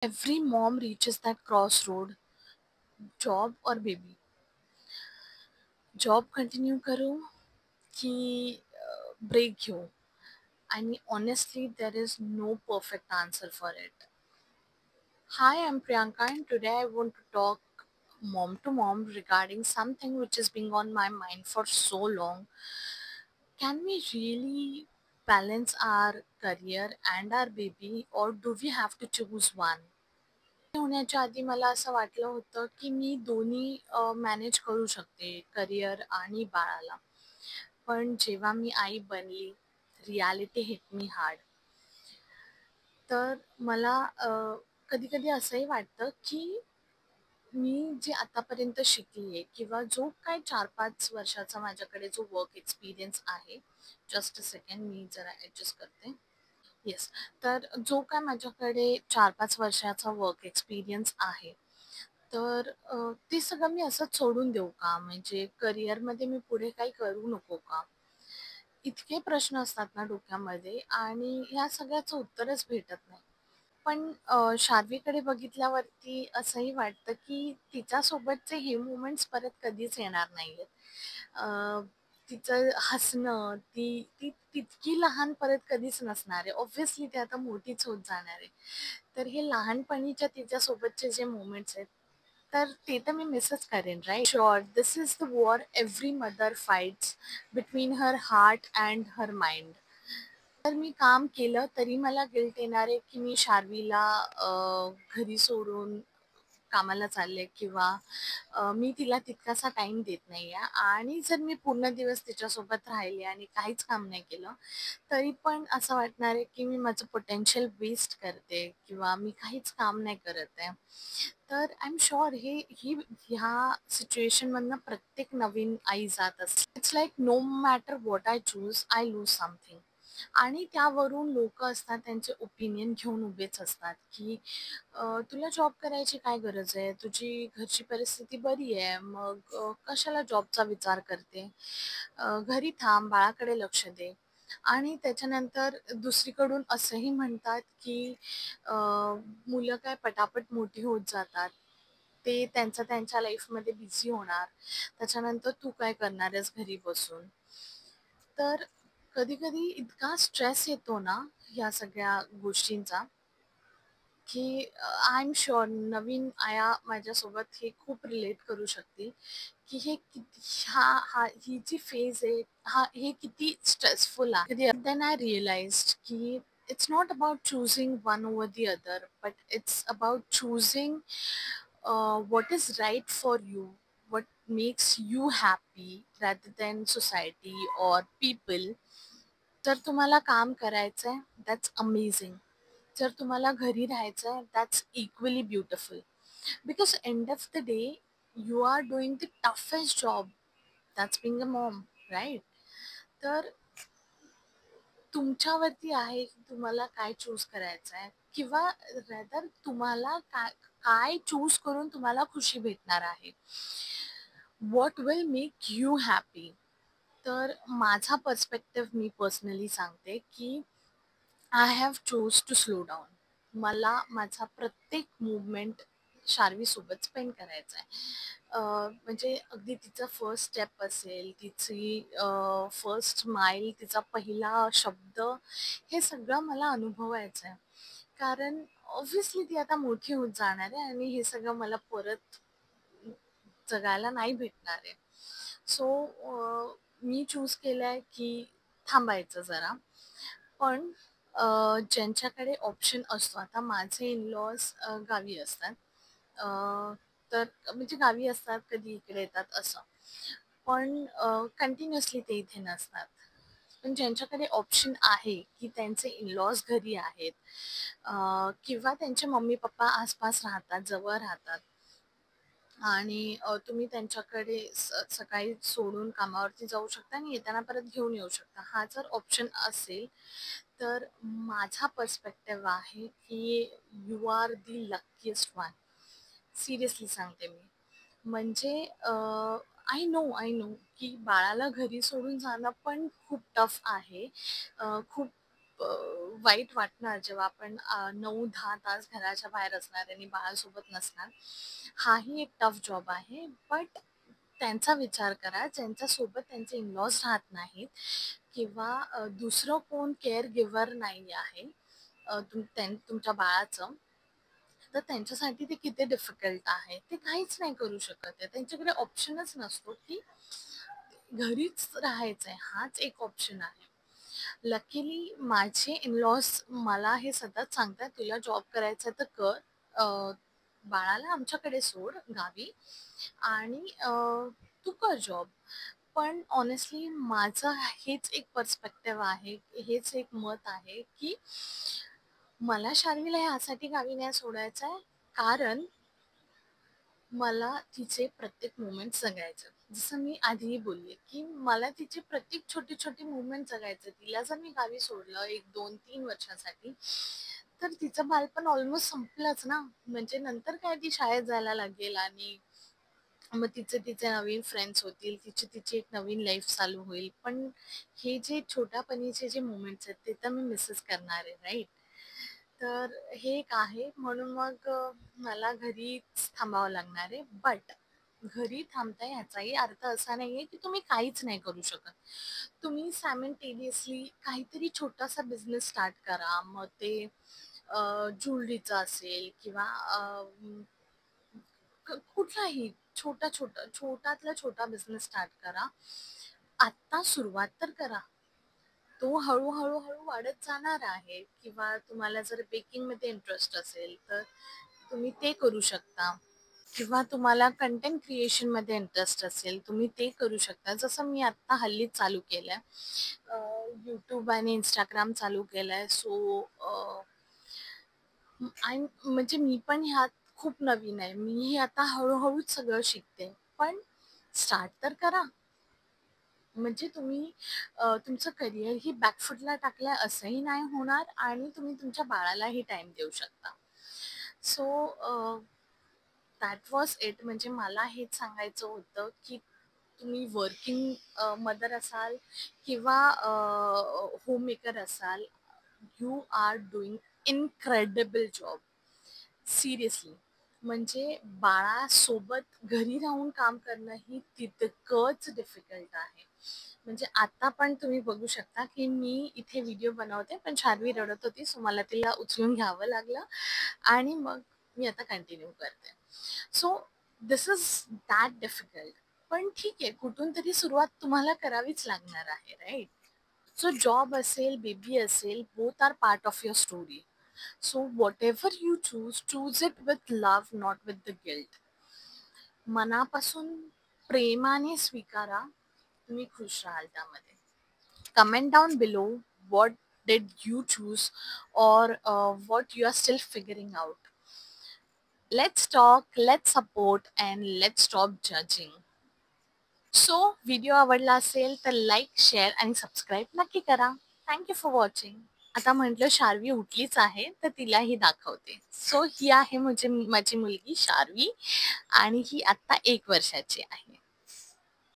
Every mom reaches that crossroad, job और baby. Job continue करू की ब्रेक घेऊ? आणि honestly, there is no perfect answer for it. Hi, I'm Priyanka, and today I want to talk mom to mom regarding something which has been on my mind for so long. Can we really balance our career and our baby, or do we have to choose one? होण्याच्या आधी मला असं वाटलं होतं, की मी दोन्ही manage करू शकते, करिअर आणि बाळाला. पण जेव्हा मी आई बनली, रिॲलिटी हिट मी हार्ड. तर मला कधी-कधी असंही वाटतं, की मी जे आतापर्यंत शिकली आहे किंवा जो काय 4-5 वर्षाचा माझ्याकडे जो वर्क एक्सपिरियन्स आहे. जस्ट अ सेकंड, मी जरा ॲडजस्ट करते. येस. तर जो काय माझ्याकडे 4-5 वर्षाचा वर्क एक्सपिरियन्स आहे. तर ते सगळं मी असंच सोडून देऊ का? म्हणजे करिअरमध्ये मी पुढे काही करू नको का? इतके प्रश्न असतात ना डोक्यामध्ये आणि ह्या सगळ्याचं उत्तरच भेटत नाही. पण शार्वीकडे बघितल्यावरती असंही वाटतं, की तिच्यासोबतचे हे मोमेंट्स परत कधीच येणार नाहीयेत. अ, तिचं हसणं, ती ती तितकी लहान परत कधीच नसणार आहे. ऑब्व्हियसली ती आता मोठीच होत जाणार आहे. तर हे लहानपणीच्या तिच्यासोबतचे जे मोमेंट्स आहेत, तर ते तर मी मिसच करेन, right? Sure, this is the war every mother fights between her heart and her mind. तर मी काम केलं तरी मला गिल्ट येणार आहे, की मी शार्वीला घरी सोडून कामाला चालले किंवा मी तिला तितकासा टाईम देत नाहीये आणि जर मी पूर्ण दिवस तिच्यासोबत राहिले आणि काहीच काम नाही केलं, तरी पण असं वाटणार आहे, की मी माझं पोटेन्शियल वेस्ट करते किंवा मी काहीच काम नाही करत आहे. तर आय एम शुअर ह्या सिच्युएशनमधनं प्रत्येक नवीन आई जात असते. It's like no matter what I choose, I lose something. आणि त्यावरून लोकं असतात त्यांचे ओपिनियन घेऊन उभेच असतात, की तुला जॉब करायची काय गरज आहे? तुझी घरची परिस्थिती बरी आहे. मग कशाला जॉबचा विचार करते? घरी थांब, बाळाकडे लक्ष दे. आणि त्याच्यानंतर दुसरीकडून असंही म्हणतात, की मुलं काय पटापट मोठी होत जातात. ते त्यांच्या लाईफमध्ये बिझी होणार. त्याच्यानंतर तू काय करणार आहेस घरी बसून? तर कधी-कधी इतका स्ट्रेस येतो ना, ह्या सगळ्या गोष्टींचा, की आय एम शुअर नवीन आया माझ्यासोबत हे खूप रिलेट करू शकतील, की हे किती ही जी फेज आहे, हे किती स्ट्रेसफुल आहे. देन आय रिअलाइज्ड की it's not about choosing one over the other, but it's about choosing what is right for you, what makes you happy rather than society or people. जर तुम्हाला काम करायचंय, that's amazing. जर तुम्हाला घरी राहायचंय, that's equally beautiful. Because end of the day, you are doing the toughest job, that's being a mom, right? तर तुमच्यावरती आहे की तुम्हाला काय चूज करायचं आहे किंवा रॅदर तुम्हाला काय काय चूज करून तुम्हाला खुशी भेटणार आहे. What will make you happy? तर माझा पर्स्पेक्टिव्ह मी पर्सनली सांगते की I have chose to slow down. मला माझा प्रत्येक मूव्हमेंट शार्वीसोबत स्पेंड करायचा आहे. म्हणजे अगदी तिचा फर्स्ट स्टेप असेल, तिची फर्स्ट स्माईल, तिचा पहिला शब्द, हे सगळं मला अनुभवायचं आहे. कारण ऑब्व्हियसली ती आता मोठी होत जाणार आहे आणि हे सगळं मला परत जगायला नाही भेटणार आहे. सो मी चूज केलंय की थांबायचं जरा. पण ज्यांच्याकडे ऑप्शन असतो, आता माझे इन-लॉज गावी असतात. अ, तर म्हणजे गावी असतात, कधी इकडे येतात असं. पण कंटिन्युअसली ते इथे नसतात. पण ज्यांच्याकडे ऑप्शन आहे, की त्यांचे इन-लॉज घरी आहेत किंवा त्यांचे मम्मी-पप्पा आसपास राहतात, जवळ राहतात. आणि तुम्ही त्यांच्याकडे सकाळी सोडून कामावरती जाऊ शकता आणि येताना परत घेऊन येऊ शकता. हा जर ऑप्शन असेल, तर माझा पर्स्पेक्टिव्ह आहे, की you are the luckiest one. Seriously सांगते मी. म्हणजे आय नो की बाळाला घरी सोडून जाणं पण खूप टफ आहे. खूप वाईट वाटणार जेव्हा आपण 9-10 तास घराच्या बाहेर असणार आणि बाळासोबत नसणार. हाही एक टफ जॉब आहे. बट त्यांचा विचार करा ज्यांच्यासोबत त्यांचे इन-लॉज राहत नाहीत किंवा दुसरं कोण केअर गिव्हर नाही आहे तुमच्या बाळाचं. तर त्यांच्यासाठी ते किती डिफिकल्ट आहे. ते काहीच नाही करू शकत आहे. त्यांच्याकडे ऑप्शनच नसतो, की घरीच राहायचंय. हाच एक ऑप्शन आहे. लकीली माझे इन-लॉज मला हे सतत सांगतात, "तुला जॉब करायचा तर कर. बाळाला आमच्याकडे सोड गावी आणि तू कर जॉब." पण हॉनेस्टली माझं हेच एक पर्स्पेक्टिव्ह आहे, हेच एक मत आहे, की मला शार्वीला ह्यासाठी गावी नाही सोडायचं आहे, कारण मला तिचे प्रत्येक मोमेंट जगायचे. जसं मी आधीही बोलले, की मला तिचे प्रत्येक छोटे-छोटे मोमेंट जगायचे. तिला जर मी गावी सोडलं 1, 2, 3 वर्षासाठी, तर तिचं बालपण ऑलमोस्ट संपलंच ना. म्हणजे नंतर काय ती शाळेत जायला लागेल आणि मग तिचे नवीन फ्रेंड्स होतील, तिची एक नवीन लाईफ चालू होईल. पण हे जे छोट्यापणीचे जे मोमेंट्स आहेत, ते तर मी मिसच करणार आहे, राइट? तर हे एक आहे. म्हणून मग मला घरीच थांबावं लागणार आहे. बट घरी थांबताय ह्याचाही अर्थ असा नाहीये, की तुम्ही काहीच नाही करू शकत. तुम्ही सायमल्टेनियसली काहीतरी छोटासा बिझनेस स्टार्ट करा. मग ते ज्वेलरीचा असेल किंवा कुठलाही छोटातला छोटा बिझनेस स्टार्ट करा. आत्ता सुरुवात तर करा. तो हळू वाढत जाणार आहे किंवा तुम्हाला जर बेकिंगमध्ये इंटरेस्ट असेल, तर तुम्ही ते करू शकता किंवा तुम्हाला कंटेंट क्रिएशनमध्ये इंटरेस्ट असेल, तुम्ही ते करू शकता. जसं मी आत्ता हल्लीच चालू केलंय. YouTube आणि Instagram चालू केलंय. सो आणि म्हणजे मी पण ह्यात खूप नवीन आहे. मीही आता हळूच सगळं शिकते. पण स्टार्ट तर करा. म्हणजे तुम्ही तुमचं करिअरही बॅकफूटला टाकलंय असंही नाही होणार आणि तुम्ही तुमच्या बाळालाही टाईम देऊ शकता. So that was it. म्हणजे मला हेच सांगायचं होतं, की तुम्ही वर्किंग मदर असाल किंवा होममेकर असाल, you are doing incredible job. Seriously. म्हणजे बाळासोबत घरी राहून काम करणं ही तितकंच डिफिकल्ट आहे. म्हणजे आता पण तुम्ही बघू शकता, की मी इथे व्हिडिओ बनवते, पण शार्वी रडत होती, सो मला तिला उचलून घ्यावं लागलं आणि मग मी आता कंटिन्यू करते. So this is that difficult. पण ठीक आहे, कुठून तरी सुरुवात तुम्हाला करावीच लागणार आहे, राइट? सो जॉब असेल, बेबी असेल, both are part of your story. So whatever you choose it with love, not with the guilt. मनापासून प्रेमाने स्वीकारा, तुम्ही खुश राहाल त्यामध्ये. Comment down below what did you choose or what you are still figuring out. Let's talk, let's support, and let's stop judging. So video आवडला असेल तर लाईक, शेअर आणि सबस्क्राईब नक्की करा. Thank you for watching. आता म्हटलं शार्वी उठलीच आहे तर तिलाही दाखवते. सो ही आहे म्हणजे माझी मुलगी शार्वी आणि ही आत्ता 1 वर्षाची आहे.